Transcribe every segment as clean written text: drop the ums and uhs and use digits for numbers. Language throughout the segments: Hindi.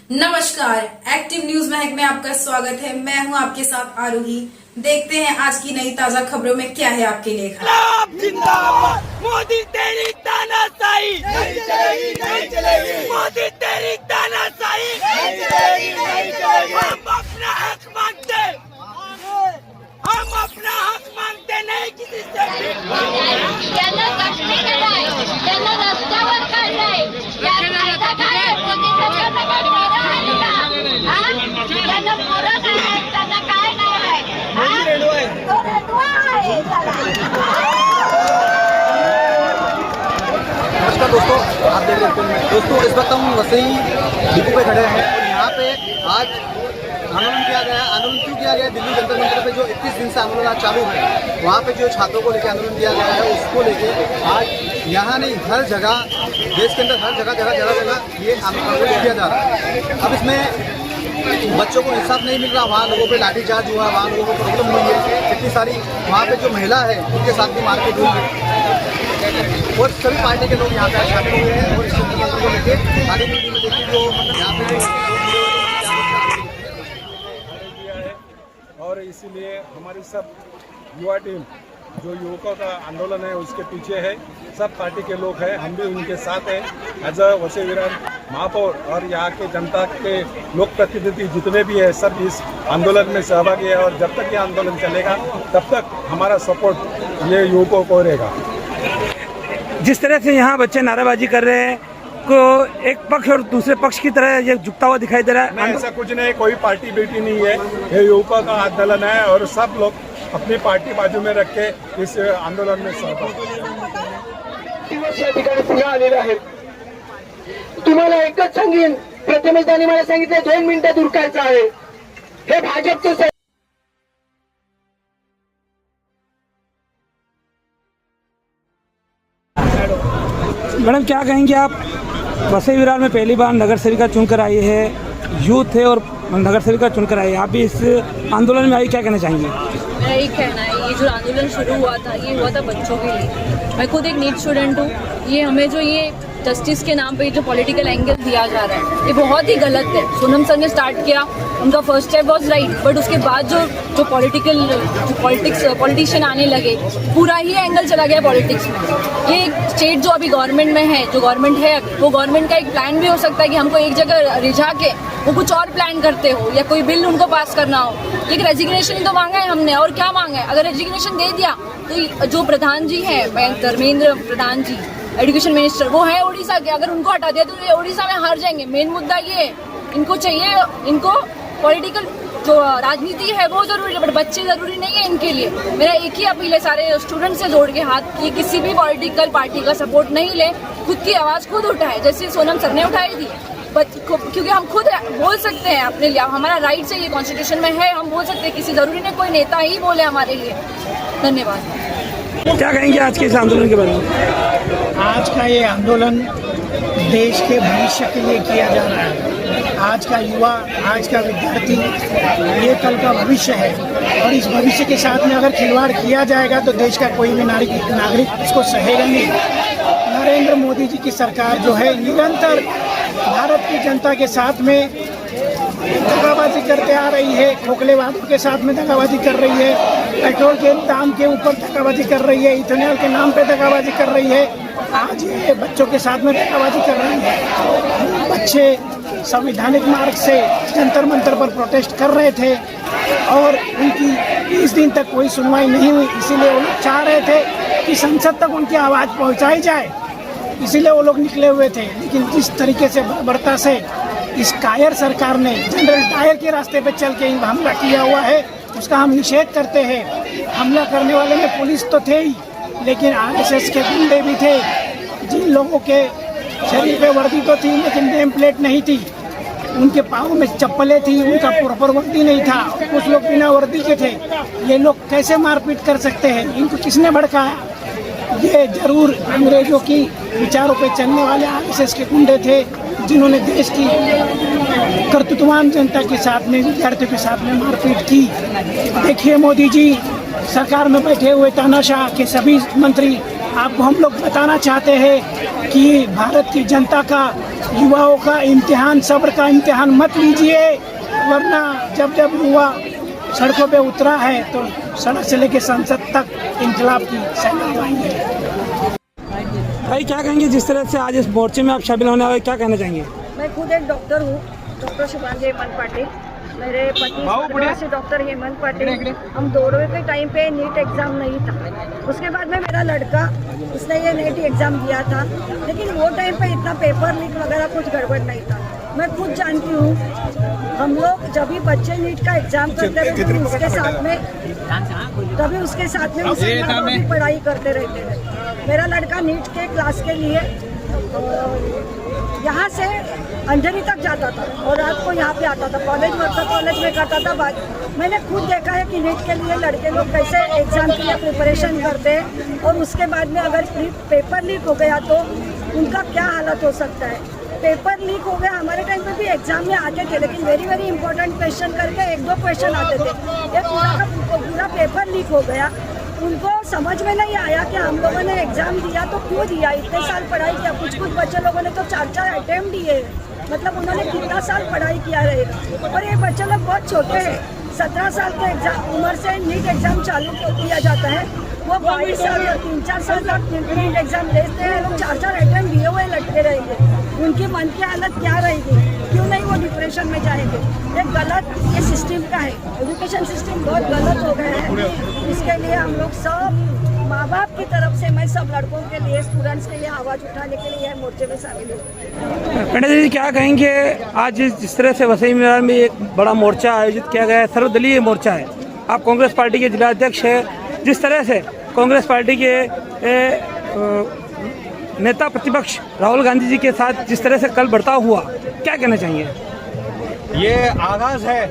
नमस्कार, एक्टिव न्यूज महक में आपका स्वागत है। मैं हूं आपके साथ आरोही। देखते हैं आज की नई ताजा खबरों में क्या है आपके लिए खास। जिंदाबाद मोदी तेरी तानाशाही नहीं चलेगी, नहीं चलेगी। मोदी तेरी तानाशाही नहीं चलेगी, नहीं चलेगी। हम अपना हक मांगते, हम अपना हक मांगते नहीं किसी से। त्यांना कसली कराय, त्यांना रस्त्यावर काढलाय, त्यांना फायदा काय आहे? मोदी सरकारला काय फायदा आहे का? त्यांना पुरं काय आहे, त्यांना काय नाही आहे? तो रेडवा आहे नमस्कार दोस्तों, आप देख रहे हैं दोस्तों, इस वक्त हम वसई डिपो पे खड़े हैं और यहाँ पे आज आंदोलन किया गया। आंदोलन क्यों किया गया? दिल्ली जंतर मंतर पे जो 21 दिन से आंदोलन आज चालू है, वहाँ पे जो छात्रों को लेकर आंदोलन किया गया है, उसको लेके आज यहाँ नहीं हर जगह, देश के अंदर हर जगह ये आंदोलन किया जा रहा है। अब इसमें बच्चों को इंसाफ नहीं मिल रहा, वहाँ लोगों पे लाठीचार्ज हुआ, वहाँ लोगों को प्रॉब्लम हुई है इतनी सारी। वहाँ पे जो महिला है उनके साथ भी मारपीट हुई है और सभी पार्टी के लोग यहाँ पे शामिल हुए हैं। और इस जंतर को लेकर हाल ही में देखिए जो यहाँ पे और इसीलिए हमारी सब युवा टीम जो युवकों का आंदोलन है उसके पीछे है। सब पार्टी के लोग हैं, हम भी उनके साथ हैं। एज अ वसई विरार महापौर और यहाँ के जनता के लोक प्रतिनिधि जितने भी हैं सब इस आंदोलन में सहभागी है। और जब तक ये आंदोलन चलेगा तब तक हमारा सपोर्ट ये युवकों को रहेगा। जिस तरह से यहाँ बच्चे नारेबाजी कर रहे हैं को एक पक्ष और दूसरे पक्ष की तरह ये झुकता हुआ दिखाई दे रहा है। ऐसा कुछ नहीं, कोई पार्टी बेटी नहीं है, ये युवकों का आंदोलन है और सब लोग अपनी पार्टी बाजू में रख के इस आंदोलन में या ठिकाणी पुन्हा आलेले आहेत। तुम्हाला एकच सांगेन, प्रथमेशदानी मला सांगितलं 2 मिनिटं दूर करायचं आहे। हे भाजपचं मैडम क्या कहेंगे आप? वसई विरार में पहली बार नगर सेविका चुनकर आई है, यूथ है और नगर सेविका चुनकर आई है, आप भी इस आंदोलन में आई, क्या कहना चाहेंगे? मेरा एक कहना है, ये जो आंदोलन शुरू हुआ था ये हुआ था बच्चों के लिए। मैं खुद एक नीट स्टूडेंट हूँ। ये हमें जो ये जस्टिस के नाम पे जो पॉलिटिकल एंगल दिया जा रहा है ये बहुत ही गलत है। सोनम सर ने स्टार्ट किया, उनका first step was right, but उसके बाद जो पॉलिटिशियन आने लगे, पूरा ही एंगल चला गया पॉलिटिक्स में। ये स्टेट जो अभी गवर्नमेंट में है, जो गवर्नमेंट है, वो गवर्नमेंट का एक प्लान भी हो सकता है कि हमको एक जगह रिझा के वो कुछ और प्लान करते हो या कोई बिल उनको पास करना हो। लेकिन रेजिग्नेशन तो मांगा है हमने, और क्या मांगा है? अगर रेजिग्नेशन दे दिया तो जो प्रधान जी हैं, धर्मेंद्र प्रधान जी एजुकेशन मिनिस्टर, वो है उड़ीसा के, अगर उनको हटा दिया तो ये उड़ीसा में हार जाएंगे। मेन मुद्दा ये है, इनको चाहिए, इनको पॉलिटिकल जो राजनीति है वो जरूरी है, बट बच्चे जरूरी नहीं है इनके लिए। मेरा एक ही अपील है सारे स्टूडेंट से जोड़ के हाथ कि किसी भी पॉलिटिकल पार्टी का सपोर्ट नहीं ले, खुद की आवाज़ खुद उठाए, जैसे सोनम सर ने उठाई थी। क्योंकि हम खुद बोल सकते हैं अपने लिए, हमारा राइट है, ये कॉन्स्टिट्यूशन में है, हम बोल सकते हैं, किसी जरूरी नहीं कोई नेता ही बोले हमारे लिए। धन्यवाद। क्या कहेंगे आज के इस आंदोलन के बारे में? आज का ये आंदोलन देश के भविष्य के लिए किया जा रहा है। आज का युवा, आज का विद्यार्थी ये कल का भविष्य है और इस भविष्य के साथ में अगर खिलवाड़ किया जाएगा तो देश का कोई भी नागरिक उसको सहेगा नहीं। नरेंद्र मोदी जी की सरकार जो है निरंतर भारत की जनता के साथ में दगाबाजी करते आ रही है, खोखले वादों के साथ में दगाबाजी कर रही है, पेट्रोल के दाम के ऊपर दगाबाजी कर रही है, इथेनॉल के नाम पे दगाबाजी कर रही है, आज ये बच्चों के साथ में दगाबाजी कर रही है। बच्चे संवैधानिक मार्ग से जंतर मंतर पर प्रोटेस्ट कर रहे थे और उनकी 20 दिन तक कोई सुनवाई नहीं हुई। इसीलिए वो लोग चाह रहे थे कि संसद तक उनकी आवाज़ पहुँचाई जाए, इसीलिए वो लोग निकले हुए थे। लेकिन जिस तरीके से बर्बरता से इस कायर सरकार ने जनरल डायर के रास्ते पे चल के हमला किया हुआ है, उसका हम निषेध करते हैं। हमला करने वाले में पुलिस तो थे ही, लेकिन आरएसएस के गुंडे भी थे। जिन लोगों के शरीर पे वर्दी तो थी लेकिन नेम प्लेट नहीं थी, उनके पाँव में चप्पलें थी, उनका प्रॉपर वर्दी नहीं था, कुछ लोग बिना वर्दी के थे। ये लोग कैसे मारपीट कर सकते हैं? इनको किसने भड़काया? ये जरूर अंग्रेजों की विचारों पे चलने वाले आरएसएस के गुंडे थे, जिन्होंने देश की कर्तृत्ववान जनता के साथ में, विद्यार्थियों के साथ में मारपीट की। देखिए मोदी जी सरकार में बैठे हुए तानाशाह के सभी मंत्री आपको हम लोग बताना चाहते हैं कि भारत की जनता का, युवाओं का इम्तिहान, सब्र का इम्तिहान मत लीजिए, वरना जब जब युवा सड़कों पे उतरा है तो सड़क से लेकर संसद तक इंकलाब की सैना लगाएंगे। भाई क्या कहेंगे, जिस तरह से आज इस मोर्चे में आप शामिल होने वाले, क्या कहना चाहेंगे? मैं खुद एक डॉक्टर हूँ, डॉक्टर शुभांगी हेमंत पाटिल। मेरे पति से डॉक्टर हेमंत पाटिल। हम दौड़े के टाइम पे नीट एग्ज़ाम नहीं था, उसके बाद में मेरा लड़का, उसने ये नीट एग्ज़ाम दिया था, लेकिन वो टाइम पे इतना पेपर लीक वगैरह कुछ गड़बड़ नहीं था। मैं खुद जानती हूँ, हम लोग जब भी बच्चे नीट का एग्ज़ाम करते थे तभी उसके साथ में उसी में पढ़ाई करते रहते थे। मेरा लड़का नीट के क्लास के लिए यहाँ से अंधेरी तक जाता था और रात को यहाँ पे आता था, कॉलेज में करता था। बात मैंने खुद देखा है कि नीट के लिए लड़के लोग कैसे एग्ज़ाम के लिए प्रिपरेशन करते हैं, और उसके बाद में अगर पेपर लीक हो गया तो उनका क्या हालत हो सकता है। पेपर लीक हो गया, हमारे टाइम पे भी एग्जाम में आते थे, लेकिन वेरी इंपॉर्टेंट क्वेश्चन करके 1-2 क्वेश्चन आते थे। ये पूरा पेपर लीक हो गया, उनको समझ में नहीं आया कि हम लोगों ने एग्जाम दिया तो क्यों दिया, इतने साल पढ़ाई किया। कुछ बच्चे लोगों ने तो 4 अटेम्प्ट दिए, मतलब उन्होंने कितना साल पढ़ाई किया रहेगा। और ये बच्चे लोग बहुत छोटे हैं, 17 साल के एग्जाम उम्र से नीट एग्जाम चालू किया जाता है, वो 22 साल या 3-4 साल तक नीट एग्जाम लेते हैं। लोग 4 अटेम्प्ट दिए हुए लटके रहेंगे, उनकी मन की हालत क्या रहेगी, क्यों नहीं वो डिप्रेशन में जाएंगे। ये गलत, ये सिस्टम का है, एजुकेशन सिस्टम बहुत गलत हो गया है। इसके लिए हम लोग सब माँ बाप की तरफ से, मैं सब लड़कों के लिए, स्टूडेंट्स के लिए आवाज़ उठाने के लिए मोर्चे में शामिल हूँ। पंडित जी क्या कहेंगे, आज जिस तरह से वसई विरार में एक बड़ा मोर्चा आयोजित किया गया है, सर्वदलीय मोर्चा है, आप कांग्रेस पार्टी के जिलाध्यक्ष है, जिस तरह से कांग्रेस पार्टी के नेता प्रतिपक्ष राहुल गांधी जी के साथ जिस तरह से कल बर्ताव हुआ, क्या कहना चाहिए? ये आगाज है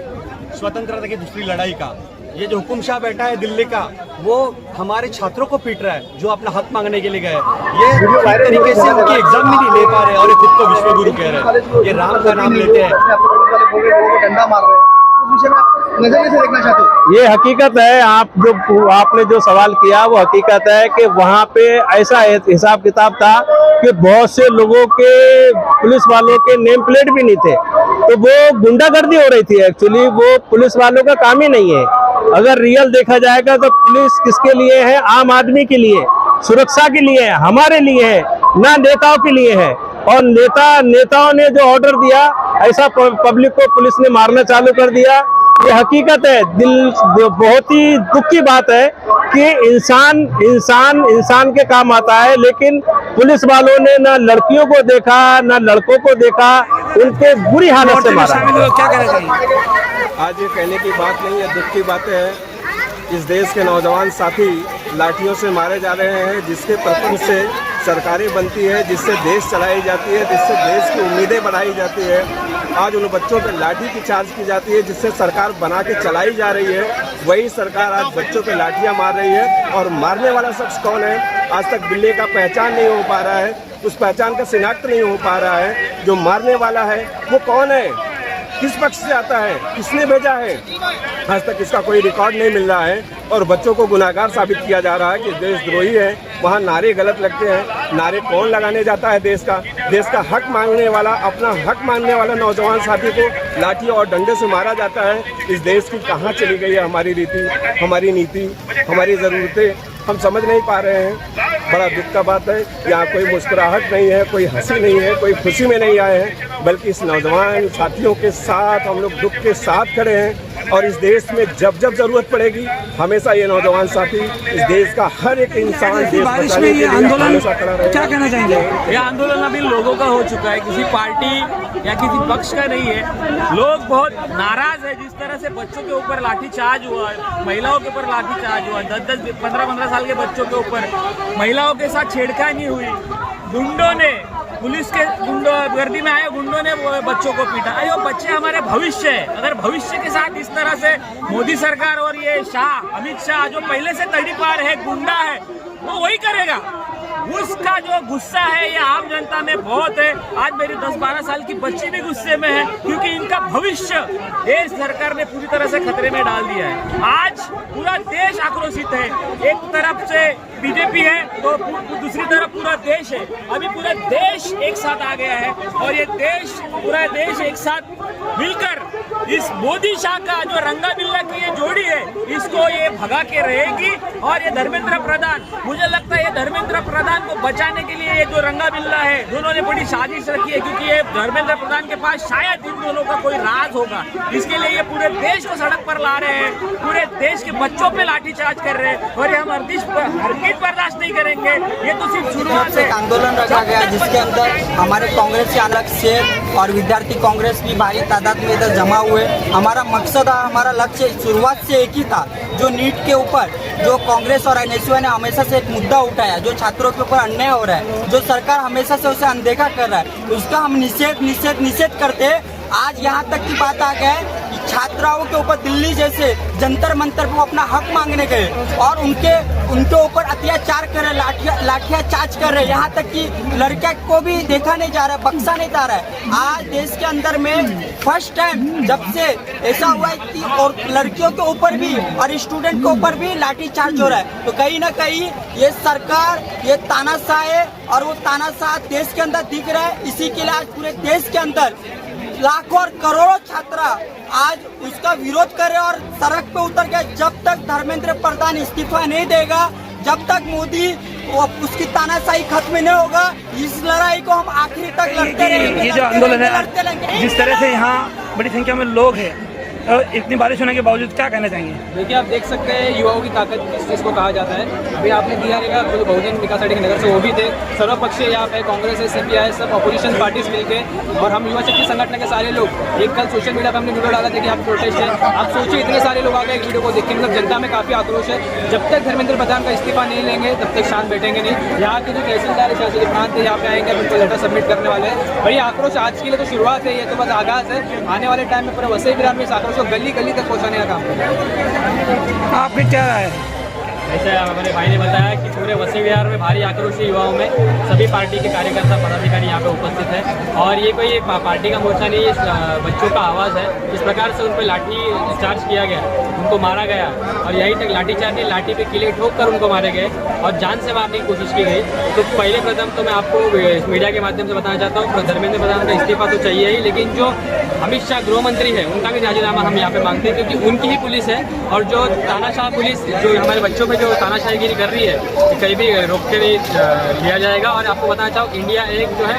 स्वतंत्रता की दूसरी लड़ाई का। ये जो हुकुमशाह बैठा है दिल्ली का, वो हमारे छात्रों को पीट रहा है जो अपना हक मांगने के लिए गए। ये एक तरीके से उनकी एग्जाम भी नहीं ले पा रहे और ये खुद को विश्वगुरु कह रहे हैं। ये राम का नाम लेते हैं, डंडा मार रहे हैं। उस विषय में आप नजरिए से देखना चाहते हो? ये हकीकत है, आपने जो सवाल किया वो हकीकत है कि वहाँ पे ऐसा हिसाब किताब था कि बहुत से लोगों के, पुलिस वालों के नेम प्लेट भी नहीं थे, तो वो गुंडागर्दी हो रही थी। एक्चुअली वो पुलिस वालों का काम ही नहीं है। अगर रियल देखा जाएगा तो पुलिस किसके लिए है? आम आदमी के लिए, सुरक्षा के लिए, हमारे लिए है, ना नेताओं के लिए है। और नेताओं ने जो ऑर्डर दिया, ऐसा पब्लिक को पुलिस ने मारना चालू कर दिया। ये हकीकत है, बहुत ही दुख की बात है कि इंसान के काम आता है, लेकिन पुलिस वालों ने ना लड़कियों को देखा ना लड़कों को देखा, उनके बुरी हालत से मारा। क्या कहना चाहिए? आज ये कहने की बात नहीं है, दुख की बातें हैं। इस देश के नौजवान साथी लाठियों से मारे जा रहे हैं, जिसके प्रपंच से सरकारें बनती है, जिससे देश चलाई जाती है, जिससे देश की उम्मीदें बढ़ाई जाती है। आज उन बच्चों पर लाठी की चार्ज की जाती है, जिससे सरकार बना के चलाई जा रही है। वही सरकार आज बच्चों पे लाठियां मार रही है। और मारने वाला शख्स कौन है? आज तक दिल्ली का पहचान नहीं हो पा रहा है, उस पहचान का शिनाख्त नहीं हो पा रहा है। जो मारने वाला है वो कौन है, किस पक्ष से आता है, किसने भेजा है, आज तक इसका कोई रिकॉर्ड नहीं मिल रहा है। और बच्चों को गुनाहगार साबित किया जा रहा है कि देशद्रोही है। वहाँ नारे गलत लगते हैं। नारे कौन लगाने जाता है? देश का हक मांगने वाला, अपना हक मांगने वाला नौजवान साथी को लाठी और डंडे से मारा जाता है। इस देश की कहाँ चली गई है हमारी रीति, हमारी नीति, हमारी ज़रूरतें? हम समझ नहीं पा रहे हैं। बड़ा दुख का बात है, यहाँ कोई मुस्कुराहट नहीं है, कोई हंसी नहीं है, कोई खुशी में नहीं आए हैं, बल्कि इस नौजवान साथियों के साथ हम लोग दुख के साथ खड़े हैं। और इस देश में जब जरूरत पड़ेगी, हमेशा ये नौजवान साथी, इस देश का हर एक इंसान बारिश में ये आंदोलन क्या कहना चाहेंगे? ये आंदोलन अभी लोगों का हो चुका है, किसी पार्टी या किसी पक्ष का नहीं है। लोग बहुत नाराज है जिस तरह से बच्चों के ऊपर लाठीचार्ज हुआ, महिलाओं के ऊपर लाठीचार्ज हुआ, 10-10, 15-15 साल के बच्चों के ऊपर महिलाओं के साथ छेड़खानी हुई। गुंडों ने, पुलिस के गर्दी में आए गुंडों ने बच्चों को पीटा। अरे बच्चे हमारे भविष्य है। अगर भविष्य के साथ इस तरह से मोदी सरकार और ये शाह, अमित शाह, जो पहले से तड़ीपार है, गुंडा है, वो वही करेगा। उसका जो गुस्सा है ये आम जनता में बहुत है। आज मेरी 10-12 साल की बच्ची भी गुस्से में है क्योंकि इनका भविष्य ये सरकार ने पूरी तरह से खतरे में डाल दिया है। आज पूरा देश आक्रोशित है, एक तरफ से बीजेपी है तो दूसरी तरफ पूरा देश है। अभी पूरा देश एक साथ आ गया है और ये पूरा देश एक साथ मिलकर इस मोदी शाह का जो रंगा बिल्ला की ये जोड़ी है इसको ये भगा के रहेगी। और ये धर्मेंद्र प्रधान, मुझे लगता है ये धर्मेंद्र प्रधान को बचाने के लिए ये जो रंगा बिल्ला है दोनों ने बड़ी साजिश रखी है क्योंकि ये धर्मेंद्र प्रधान के पास शायद इन दोनों का कोई राज होगा। इसके लिए ये पूरे देश को सड़क पर ला रहे हैं, पूरे देश के बच्चों पे लाठीचार्ज कर रहे हैं और ये हम हरगिज़ बर्दाश्त नहीं करेंगे। ये तो सिर्फ शुरुआत है। आंदोलन रखा गया जिसके अंदर हमारे कांग्रेस के अलग से और विद्यार्थी कांग्रेस भी भारी तादाद में इधर जमा हुए। हमारा मकसद, हमारा लक्ष्य शुरुआत से एक ही था, जो नीट के ऊपर जो कांग्रेस और एनएसयूआई ने हमेशा से एक मुद्दा उठाया, जो छात्रों के ऊपर अन्याय हो रहा है, जो सरकार हमेशा से उसे अनदेखा कर रहा है, उसका हम निषेध करते। आज यहाँ तक की बात आ गया है कि छात्राओं के ऊपर दिल्ली जैसे जंतर मंतर पर अपना हक मांगने गए और उनके ऊपर अत्याचार कर रहे, लाठियां चार्ज कर रहे। यहाँ तक कि लड़कियों को भी देखा नहीं जा रहा है, बख्शा नहीं जा रहा है। आज देश के अंदर में फर्स्ट टाइम जब से ऐसा हुआ है कि और लड़कियों के ऊपर भी और स्टूडेंट के ऊपर भी लाठी चार्ज हो रहा है, तो कहीं ना कहीं ये सरकार ये तानाशाह है और वो तानाशाह देश के अंदर दिख रहा है। इसी के लिए आज पूरे देश के अंदर लाखों और करोड़ों छात्र आज उसका विरोध कर रहे और सड़क पे उतर गए। जब तक धर्मेंद्र प्रधान इस्तीफा नहीं देगा, जब तक मोदी उसकी तानाशाही खत्म नहीं होगा, इस लड़ाई को हम आखिरी तक लड़ते रहेंगे। ये जो आंदोलन है, जिस तरह से यहाँ बड़ी संख्या में लोग हैं, इतनी बारिश होने के बावजूद क्या कहना चाहेंगे? देखिए, आप देख सकते हैं युवाओं की ताकत किस चीज़ को कहा जाता है। अभी आपने दिया रहेगा तो बहुजन विकास पार्टी के नगर से वो भी थे, सर्वपक्षीय यहाँ पे कांग्रेस है, CPI सब अपोजिशन पार्टीज मिलके और हम युवा शक्ति संगठन के सारे लोग एक कल सोशल मीडिया पर हमने वीडियो डाला था कि आप प्रोटेस्ट है। आप सोचिए इतने सारे लोग आ गए एक वीडियो को देख के, मतलब जनता में काफ़ी आक्रोश है। जब तक धर्मेंद्र प्रधान का इस्तीफा नहीं लेंगे तब तक शांत बैठेंगे नहीं। यहाँ के जो तहसीलदार है, शासकीय प्रांत है, यहाँ पे आएंगे, उनको लेटर सबमिट करने वाले हैं। और ये आक्रोश आज के लिए तो शुरुआत है, ये तो बस आगाज़ है। आने वाले टाइम में पूरे वसई विरार में इस आक्रोश को गली गली तक पहुंचाने का काम करें। आपकी क्या राय है? ऐसे हमारे भाई ने बताया कि पूरे वसई विहार में भारी आक्रोश है युवाओं में, सभी पार्टी के कार्यकर्ता पदाधिकारी यहाँ पे उपस्थित है और ये कोई पार्टी का मोर्चा नहीं है, बच्चों का आवाज़ है। इस प्रकार से उन पर लाठी चार्ज किया गया, उनको मारा गया और यहीं तक लाठी चार्ज नहीं, लाठी पे किले ठोक कर उनको मारे गए और जान से मारने की कोशिश की गई। तो पहले प्रथम तो मैं आपको मीडिया के माध्यम से बताना चाहता हूँ, धर्मेंद्र प्रधान का इस्तीफा तो चाहिए ही, लेकिन जो अमित शाह गृह मंत्री है उनका भी राजीनामा हम यहाँ पे मांगते हैं क्योंकि उनकी ही पुलिस है और जो तानाशाह पुलिस जो हमारे बच्चों पे जो तानाशाहीगिरी कर रही है कहीं भी रोक के नहीं लिया जाएगा। और आपको बताना चाहूँ, इंडिया एक जो है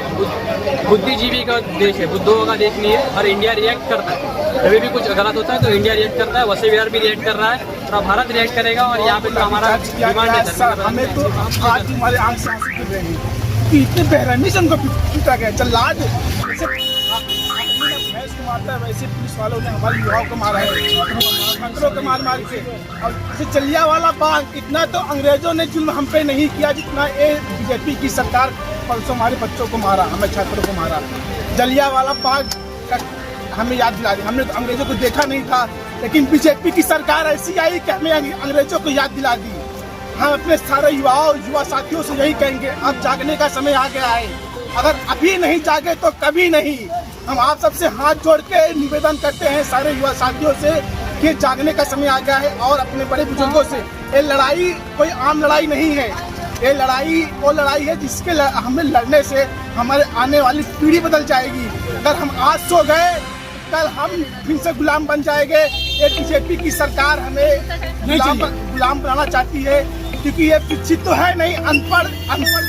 बुद्धिजीवी का देश है, बुद्धों का देश नहीं है और इंडिया रिएक्ट करता है। कभी भी कुछ गलत होता है तो इंडिया रिएक्ट करता है, वसई विहार भी रिएक्ट कर रहा है और भारत रिएक्ट करेगा। और यहाँ पे जो हमारा डिमांड है, हमें तो आज हमारे आंख से आंसू गिर रहे हैं कि इतने बेरहमी से उनको पीटा गया। जल्लाद भैंस को मारता है वैसे पुलिस वालों ने हमारे युवाओं को मारा है, छात्रों को मार मार के। और जलियांवाला बाग, इतना तो अंग्रेजों ने जुल्म हम पे नहीं किया जितना ये बीजेपी की सरकार परसों हमारे बच्चों को मारा, हमें छात्रों को मारा। जलियांवाला बाग हमें याद दिला दी, हमने तो अंग्रेजों को देखा नहीं था, लेकिन बीजेपी की सरकार ऐसी आई कि हमें अंग्रेजों को याद दिला दी। हम अपने सारे युवा साथियों से यही कहेंगे, अब जागने का समय आ गया है। अगर अभी नहीं जागे तो कभी नहीं। हम आप सबसे हाथ जोड़ के निवेदन करते हैं सारे युवा साथियों से कि जागने का समय आ गया है और अपने बड़े बुजुर्गों से, ये लड़ाई कोई आम लड़ाई नहीं है, ये लड़ाई वो लड़ाई है जिसके हमें लड़ने से हमारे आने वाली पीढ़ी बदल जाएगी। अगर हम आज सो गए कल हम फिर से गुलाम बन जाएंगे। ये बीजेपी की सरकार हमें गुलाम बनाना चाहती है क्योंकि ये शिक्षित तो है नहीं, अनपढ़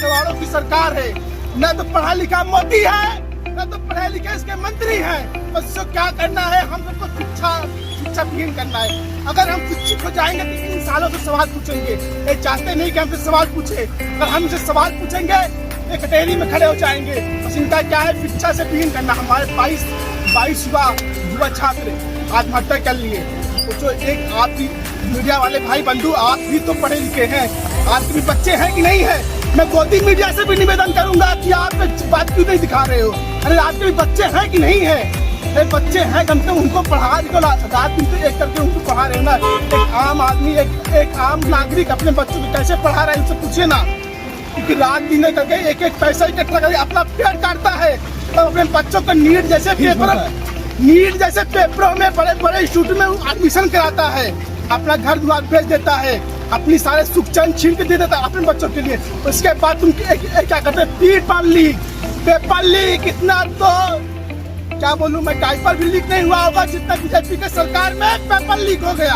गवारों की सरकार है। न तो पढ़ा लिखा मोदी है, न तो पढ़े लिखे इसके मंत्री हैं। बस जो क्या करना है, हम सबको शिक्षा विहीन करना है। अगर हम शिक्षित हो जाएंगे तो इन सालों से सवाल पूछेंगे, ये चाहते नहीं कि हमसे सवाल पूछे। अगर हम इनसे सवाल पूछेंगे ये कटहरी में खड़े हो जाएंगे। बस इनका क्या है, शिक्षा से विहीन करना। हमारे 22 युवा छात्र आत्महत्या कर लिए। तो जो एक आप भी मीडिया वाले भाई बंधु, आप भी तो पढ़े लिखे हैं, आपके भी बच्चे हैं कि नहीं है? मैं गोदी मीडिया से भी निवेदन करूंगा कि आप बात क्यों नहीं दिखा रहे हो? अरे आपके भी बच्चे हैं कि नहीं है? अरे बच्चे हैं, कम से कम उनको पढ़ा रात दिन से एक करके उनको पढ़ा रहे हो ना। एक आम आदमी, एक आम नागरिक अपने बच्चों को कैसे पढ़ा रहा है, उनसे पूछिए ना। क्योंकि रात दिन करके एक एक पैसा इकट्ठा करके अपना पेट काटता है, तो अपने बच्चों को नीट जैसे पेपरों में बड़े बड़े इंस्टीट्यूट में एडमिशन कराता है, अपना घर द्वार भेज देता है, अपनी सारे सुख चैन छीन के दे देता है अपने बच्चों के लिए। उसके बाद तुम क्या करते हैं, पेपर लीक इतना, तो क्या बोलूं मैं, डायपर भी लीक नहीं हुआ होगा जितना बीजेपी के सरकार में पेपर लीक हो गया।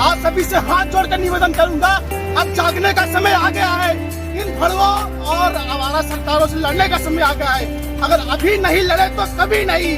आप सभी से हाथ जोड़कर निवेदन करूंगा, अब जागने का समय आ गया है, इन भड़वों और आवारा सरकारों से लड़ने का समय आ गया है। अगर अभी नहीं लड़े तो कभी नहीं।